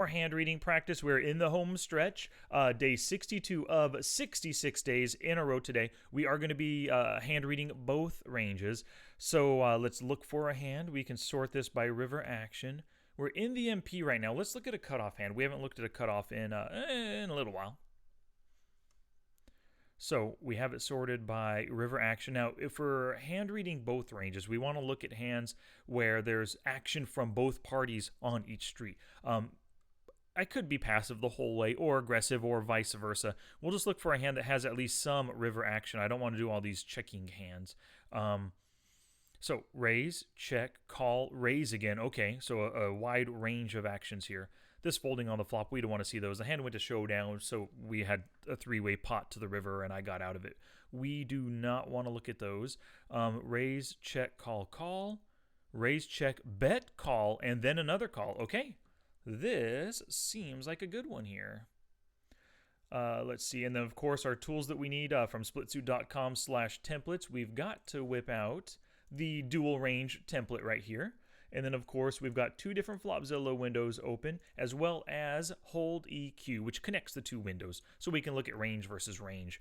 Our hand reading practice. We're in the home stretch, day 62 of 66 days in a row today. We are going to be hand reading both ranges. So let's look for a hand. We can sort this by river action. We're in the MP right now. Let's look at a cutoff hand. We haven't looked at a cutoff in a little while. So we have it sorted by river action. Now, if we're hand reading both ranges, we want to look at hands where there's action from both parties on each street. I could be passive the whole way or aggressive or vice versa. We'll just look for a hand that has at least some river action. I don't want to do all these checking hands. So raise, check, call, raise again. Okay, so a wide range of actions here. This folding on the flop, we don't want to see those. The hand went to showdown, so we had a three-way pot to the river and I got out of it. We do not want to look at those. Raise, check, call, call. Raise, check, bet, call, and then another call. Okay. This seems like a good one here. Let's see. And then, of course, our tools that we need from splitsuit.com/templates. We've got to whip out the dual range template right here. And then, of course, we've got two different Flopzilla windows open, as well as Hold EQ, which connects the two windows. So we can look at range versus range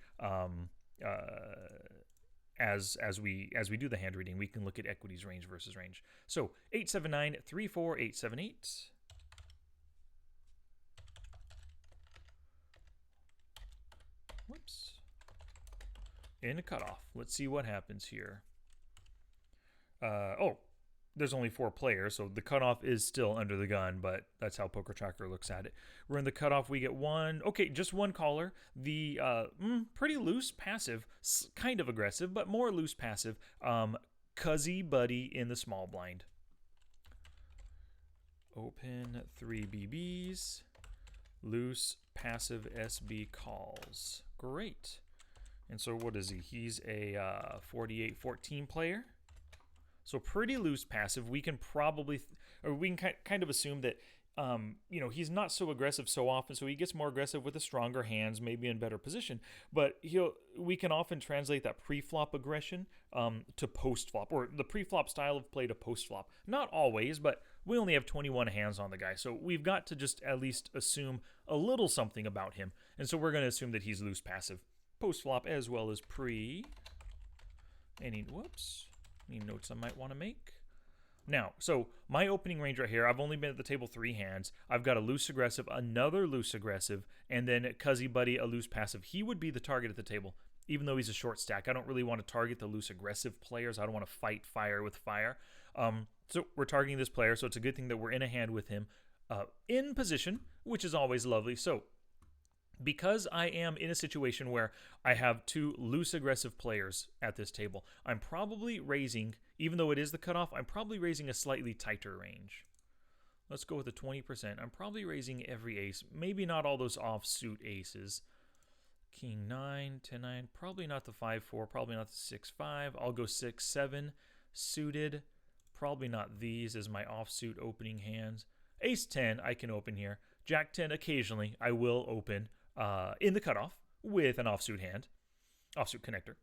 as we do the hand reading. We can look at equities, range versus range. So 879-34878. Whoops. In a cutoff. Let's see what happens here. There's only 4 players, so the cutoff is still under the gun, but that's how Poker Tracker looks at it. We're in the cutoff. We get one. Okay, just one caller. The pretty loose passive, kind of aggressive, but more loose passive. Cuzybuddy in the small blind. Open 3 BBs. Loose passive SB calls. Great. And so what is he? He's a 48-14 player. So pretty loose passive. We can probably, or we can kind of assume that, he's not so aggressive so often, so he gets more aggressive with the stronger hands, maybe in better position. But we can often translate that pre-flop aggression to post-flop, or the pre-flop style of play to post-flop. Not always, but we only have 21 hands on the guy, so we've got to just at least assume a little something about him. And so we're going to assume that he's loose passive. Post-flop as well as pre. Any notes I might want to make? Now, so my opening range right here, I've only been at the table 3 hands. I've got a loose aggressive, another loose aggressive, and then Cuzybuddy, a loose passive. He would be the target at the table, even though he's a short stack. I don't really want to target the loose aggressive players. I don't want to fight fire with fire. So we're targeting this player, so it's a good thing that we're in a hand with him in position, which is always lovely. So because I am in a situation where I have 2 loose aggressive players at this table, I'm probably raising, even though it is the cutoff, I'm probably raising a slightly tighter range. Let's go with the 20%. I'm probably raising every ace. Maybe not all those offsuit aces. King 9, 10-9, probably not the 5-4, probably not the 6-5. I'll go 6-7 suited. Probably not these as my offsuit opening hands. Ace 10 I can open here. Jack 10 occasionally I will open in the cutoff with an offsuit hand, offsuit connector.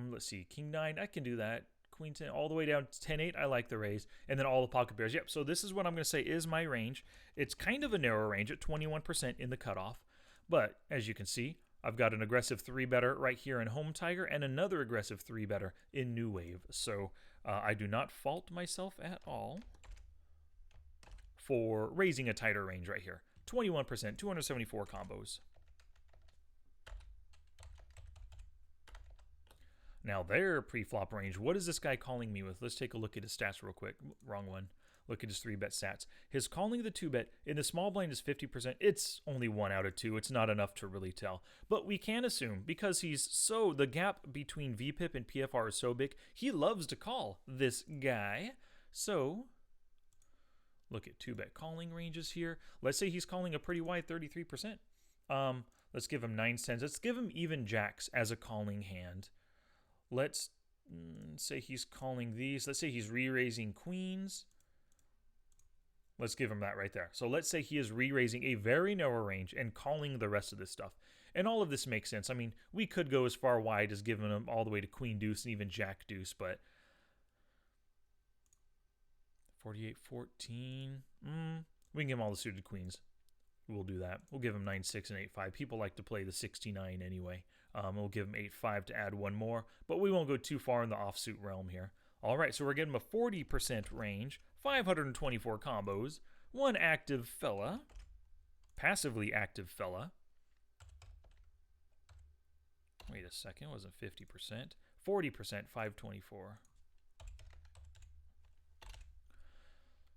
Let's see, King 9, I can do that. Queen 10, all the way down to 10-8, I like the raise. And then all the pocket pairs. Yep, so this is what I'm going to say is my range. It's kind of a narrow range at 21% in the cutoff. But as you can see, I've got an aggressive 3-better right here in Home Tiger and another aggressive 3-better in New Wave. So I do not fault myself at all for raising a tighter range right here. 21%, 274 combos. Now their pre-flop range, what is this guy calling me with? Let's take a look at his stats real quick. Wrong one. Look at his 3-bet stats. His calling the 2-bet in the small blind is 50%. It's only 1 out of 2. It's not enough to really tell. But we can assume, because the gap between VPIP and PFR is so big, he loves to call this guy. So look at 2-bet calling ranges here. Let's say he's calling a pretty wide 33%. Let's give him 9s, 10s. Let's give him even jacks as a calling hand. Let's say he's calling these. Let's say he's re-raising queens. Let's give him that right there. So let's say he is re-raising a very narrow range and calling the rest of this stuff. And all of this makes sense. I mean, we could go as far wide as giving him all the way to queen deuce and even jack deuce, but 48-14. We can give him all the suited queens. We'll do that. We'll give him 9-6 and 8-5. People like to play the 69 anyway. We'll give him 8-5 to add one more, but we won't go too far in the offsuit realm here. All right, so we're getting a 40% range, 524 combos, one active fella, passively active fella. Wait a second, it wasn't 50%. 40%, 524.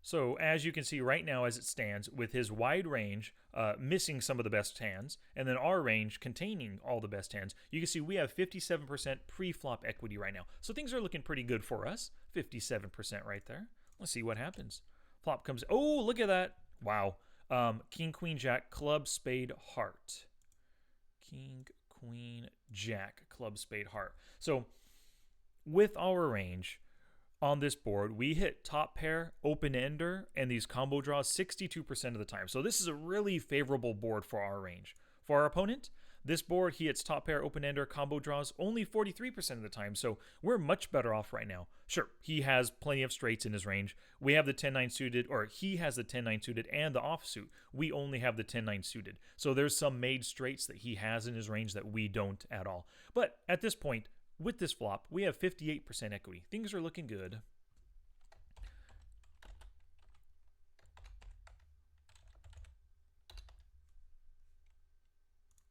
So as you can see right now as it stands, with his wide range missing some of the best hands, and then our range containing all the best hands, you can see we have 57% pre-flop equity right now. So things are looking pretty good for us. 57% right there. Let's see what happens. Flop comes. Oh, look at that. Wow. King, Queen, Jack, Club, Spade, Heart. King, Queen, Jack, Club, Spade, Heart. So with our range on this board, we hit top pair, open-ender, and these combo draws 62% of the time. So this is a really favorable board for our range. For our opponent, this board, he hits top pair, open-ender, combo draws only 43% of the time. So we're much better off right now. Sure, he has plenty of straights in his range. We have the 10-9 suited, or he has the 10-9 suited and the offsuit. We only have the 10-9 suited. So there's some made straights that he has in his range that we don't at all. But at this point, with this flop, we have 58% equity. Things are looking good.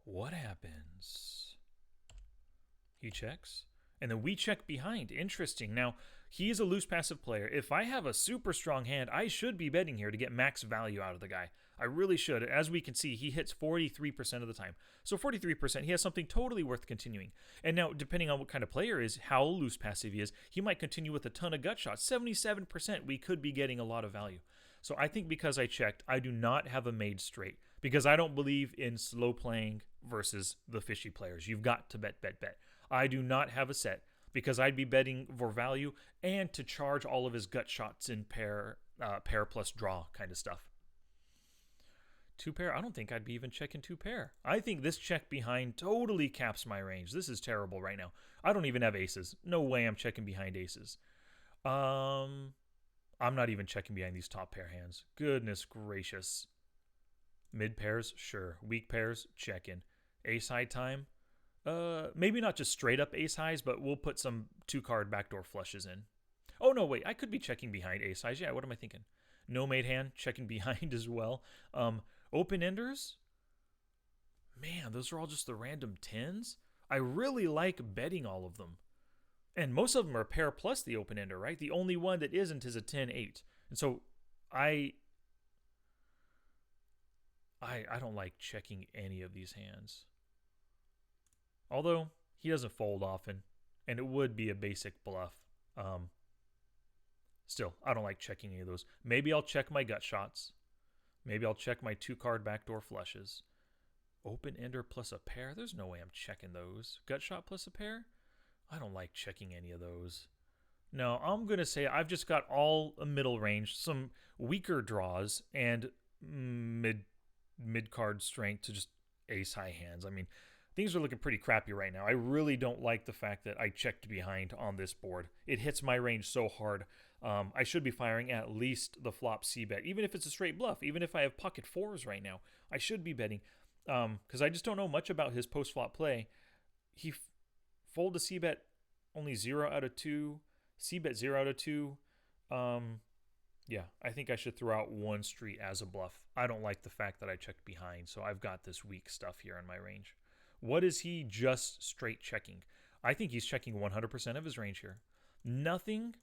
What happens? He checks, and then we check behind. Interesting. Now, he's a loose passive player. If I have a super strong hand, I should be betting here to get max value out of the guy. I really should. As we can see, he hits 43% of the time. So 43%, he has something totally worth continuing. And now, depending on what kind of player is, how loose passive he is, he might continue with a ton of gut shots. 77%, we could be getting a lot of value. So I think because I checked, I do not have a made straight, because I don't believe in slow playing versus the fishy players. You've got to bet, bet, bet. I do not have a set, because I'd be betting for value and to charge all of his gut shots in pair plus draw kind of stuff. Two pair, I don't think I'd be even checking two pair. I think this check behind totally caps my range. This is terrible right now. I don't even have aces. No way I'm checking behind aces. I'm not even checking behind these top pair hands. Goodness gracious. Mid pairs, sure. Weak pairs, check in. Ace high time, maybe not just straight up ace highs, but we'll put some 2-card backdoor flushes in. Oh no, wait, I could be checking behind ace highs. Yeah, what am I thinking? No made hand, checking behind as well. Open enders, man, those are all just the random 10s. I really like betting all of them. And most of them are pair plus the open ender, right? The only one that isn't is a 10-8. And so I don't like checking any of these hands. Although he doesn't fold often, and it would be a basic bluff. Still, I don't like checking any of those. Maybe I'll check my gut shots. Maybe I'll check my 2-card backdoor flushes. Open ender plus a pair? There's no way I'm checking those. Gut shot plus a pair? I don't like checking any of those. No, I'm going to say I've just got all a middle range, some weaker draws, and mid-card strength to just ace-high hands. I mean, things are looking pretty crappy right now. I really don't like the fact that I checked behind on this board. It hits my range so hard. I should be firing at least the flop c-bet, even if it's a straight bluff, even if I have pocket fours right now. I should be betting, because I just don't know much about his post-flop play. He fold a c-bet only 0 out of 2, c-bet 0 out of 2. Yeah, I think I should throw out one street as a bluff. I don't like the fact that I checked behind, so I've got this weak stuff here in my range. What is he just straight checking? I think he's checking 100% of his range here. Nothing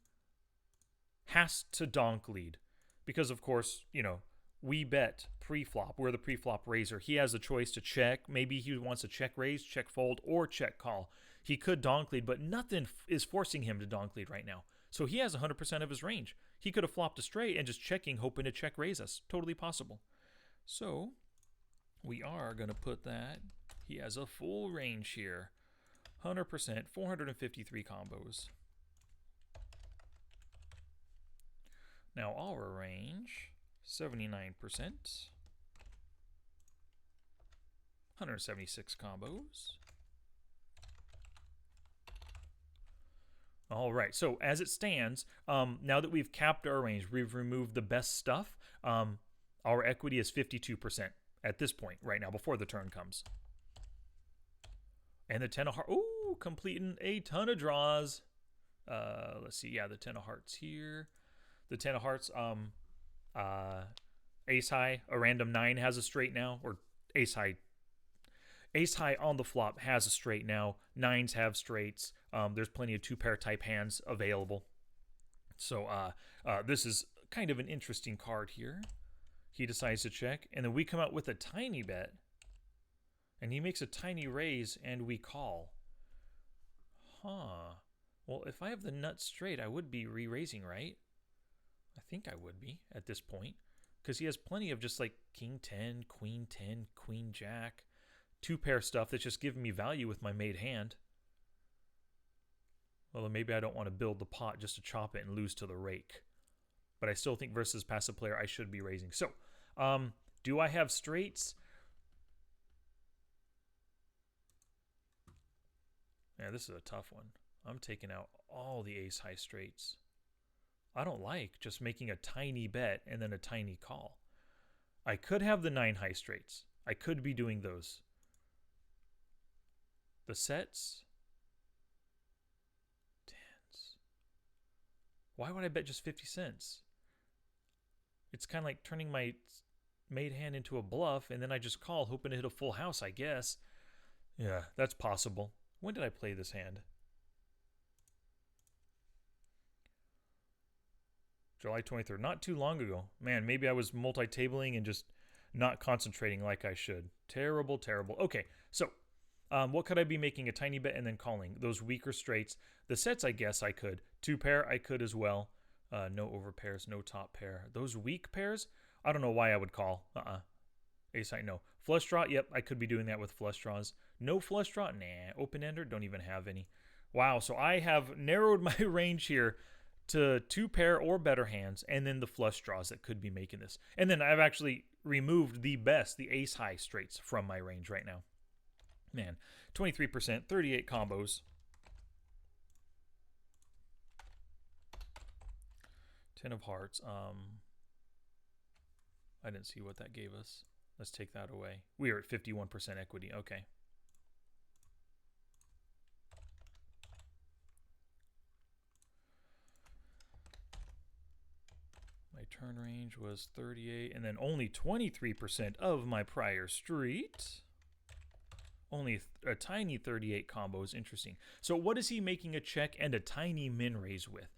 has to donk lead, because of course, you know, we bet pre-flop. We're the pre-flop raiser. He has a choice to check. Maybe he wants to check raise, check fold, or check call. He could donk lead, but nothing is forcing him to donk lead right now. So he has 100% of his range. He could have flopped a straight and just checking, hoping to check raise us. Totally possible. So we are going to put that. He has a full range here. 100%, 453 combos. Now our range, 79%. 176 combos. All right, so as it stands, now that we've capped our range, we've removed the best stuff, our equity is 52%. at this point right now before the turn comes. And the 10 of hearts. Ooh, completing a ton of draws. Let's see. Yeah, the 10 of hearts here. The 10 of hearts. Ace high, a random 9 has a straight now, or ace high. Ace high on the flop has a straight now. 9s have straights. There's plenty of 2-pair type hands available. So this is kind of an interesting card here. He decides to check, and then we come out with a tiny bet, and he makes a tiny raise, and we call. Huh. Well, if I have the nut straight, I would be re-raising, right? I think I would be at this point, because he has plenty of just like king 10, queen 10, queen jack, 2-pair stuff that's just giving me value with my made hand. Well, maybe I don't want to build the pot just to chop it and lose to the rake. But I still think versus passive player, I should be raising. So, do I have straights? Yeah, this is a tough one. I'm taking out all the ace high straights. I don't like just making a tiny bet and then a tiny call. I could have the 9 high straights. I could be doing those. The sets. Tens. Why would I bet just 50 cents? It's kind of like turning my made hand into a bluff, and then I just call, hoping to hit a full house, I guess. Yeah, that's possible. When did I play this hand? July 23rd. Not too long ago. Man, maybe I was multi-tabling and just not concentrating like I should. Terrible, terrible. Okay, so what could I be making? A tiny bet and then calling? Those weaker straights. The sets, I guess I could. 2-pair, I could as well. No over pairs, no top pair. Those weak pairs, I don't know why I would call. Ace high, no. Flush draw, yep, I could be doing that with flush draws. No flush draw, nah. Open-ender, don't even have any. Wow, so I have narrowed my range here to 2-pair or better hands, and then the flush draws that could be making this. And then I've actually removed the best, the ace high straights from my range right now. Man, 23%, 38 combos. 10 of hearts. I didn't see what that gave us. Let's take that away. We are at 51% equity. Okay. My turn range was 38, and then only 23% of my prior street. Only a tiny 38 combos. Interesting. So what is he making a check and a tiny min raise with?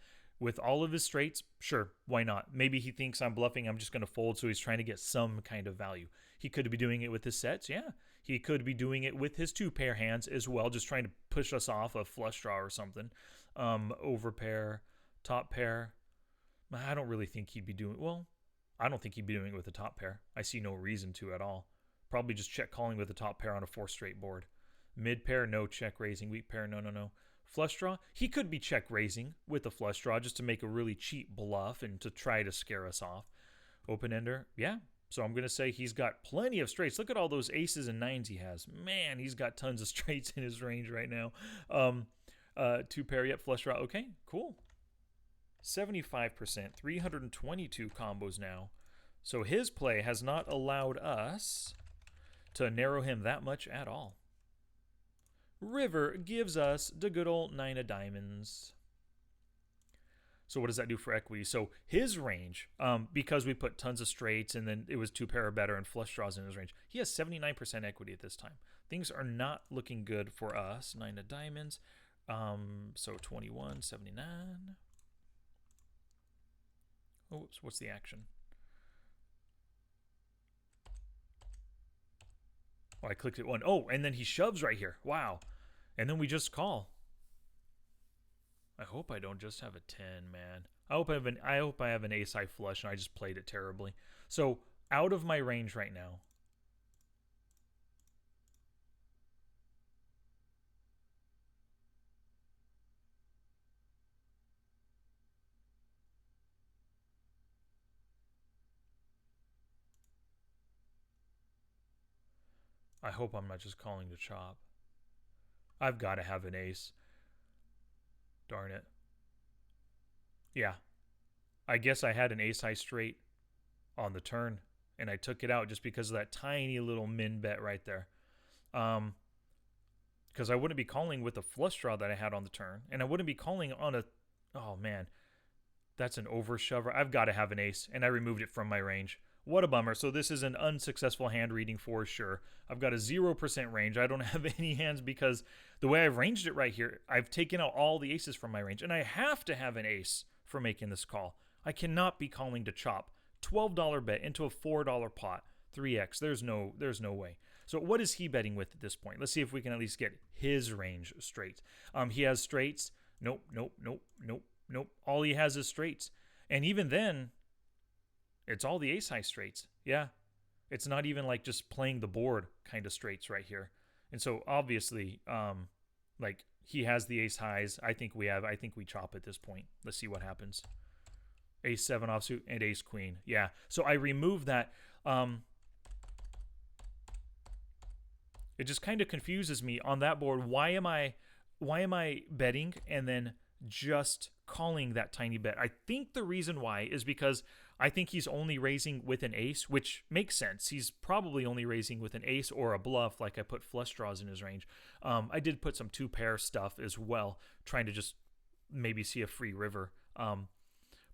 With all of his straights? Sure, why not? Maybe he thinks I'm bluffing, I'm just going to fold, so he's trying to get some kind of value. He could be doing it with his sets, yeah. He could be doing it with his 2-pair hands as well, just trying to push us off a flush draw or something. Over pair, top pair. I don't really think he'd be doing, well, I don't think he'd be doing it with a top pair. I see no reason to at all. Probably just check calling with a top pair on a 4-straight board. Mid pair, no check raising. Weak pair, no. Flush draw, he could be check raising with a flush draw just to make a really cheap bluff and to try to scare us off. Open ender, yeah. So I'm going to say he's got plenty of straights. Look at all those aces and 9s he has. Man, he's got tons of straights in his range right now. 2-pair, yep, flush draw. Okay, cool. 75%, 322 combos now. So his play has not allowed us to narrow him that much at all. River gives us the good old 9 of diamonds. So what does that do for equity? So his range, because we put tons of straights and then it was 2-pair or better and flush draws in his range, he has 79% equity at this time. Things are not looking good for us. 9 of diamonds. So 21, 79. Oops, what's the action? Oh, I clicked it one. Oh, and then he shoves right here. Wow. And then we just call. I hope I don't just have a 10, man. I hope I have an ace high flush and I just played it terribly. So out of my range right now. I hope I'm not just calling to chop. I've got to have an ace. Darn it. Yeah. I guess I had an ace high straight on the turn. and I took it out just because of that tiny little min bet right there. Because I wouldn't be calling with the flush draw that I had on the turn, and I wouldn't be calling on a, oh man, that's an overshover. I've got to have an ace, and I removed it from my range. What a bummer. So this is an unsuccessful hand reading for sure. I've got a 0% range. I don't have any hands because the way I've ranged it right here, I've taken out all the aces from my range, and I have to have an ace for making this call. I cannot be calling to chop. $12 bet into a $4 pot, 3x. There's no way. So what is he betting with at this point? Let's see if we can at least get his range straight. He has straights. Nope. All he has is straights. And even then, it's all the ace high straights. Yeah. It's not even like just playing the board kind of straights right here. And so obviously, like he has the ace highs. I think we chop at this point. Let's see what happens. Ace 7 offsuit and ace queen. Yeah. So I remove that. It just kind of confuses me on that board. Why am I betting and then just calling that tiny bet? I think the reason why is because I think he's only raising with an ace, which makes sense. He's probably only raising with an ace or a bluff, like I put flush draws in his range. I did put some 2-pair stuff as well, trying to just maybe see a free river.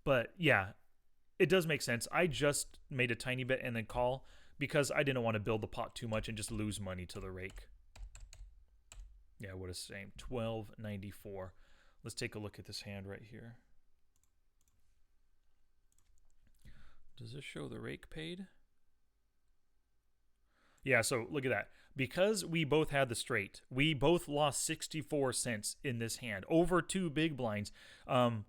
But yeah, it does make sense. I just made a tiny bet and then call because I didn't want to build the pot too much and just lose money to the rake. Yeah, what a shame. 1294. Let's take a look at this hand right here. Does this show the rake paid? Yeah, so look at that. Because we both had the straight, we both lost 64 cents in this hand over 2 big blinds. So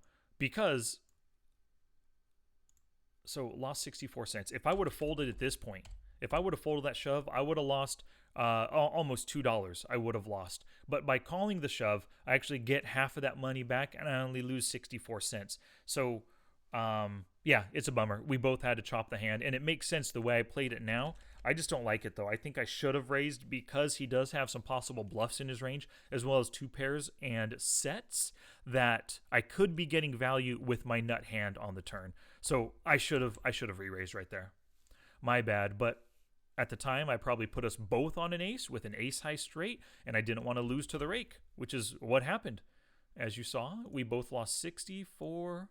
lost 64 cents. If I would have folded at this point, if I would have folded that shove, I would have lost almost $2. I would have lost. But by calling the shove, I actually get half of that money back, and I only lose 64 cents. So, yeah, it's a bummer. We both had to chop the hand, and it makes sense the way I played it now. I just don't like it, though. I think I should have raised because he does have some possible bluffs in his range, as well as 2 pairs and sets that I could be getting value with my nut hand on the turn. So I should have re-raised right there. My bad, but at the time, I probably put us both on an ace with an ace high straight, and I didn't want to lose to the rake, which is what happened. As you saw, we both lost 64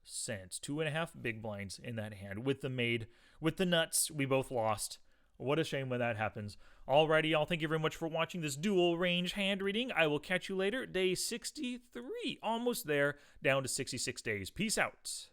cents. 2.5 big blinds in that hand. With the nuts, we both lost. What a shame when that happens. Alrighty, y'all. Thank you very much for watching this dual range hand reading. I will catch you later. Day 63. Almost there. Down to 66 days. Peace out.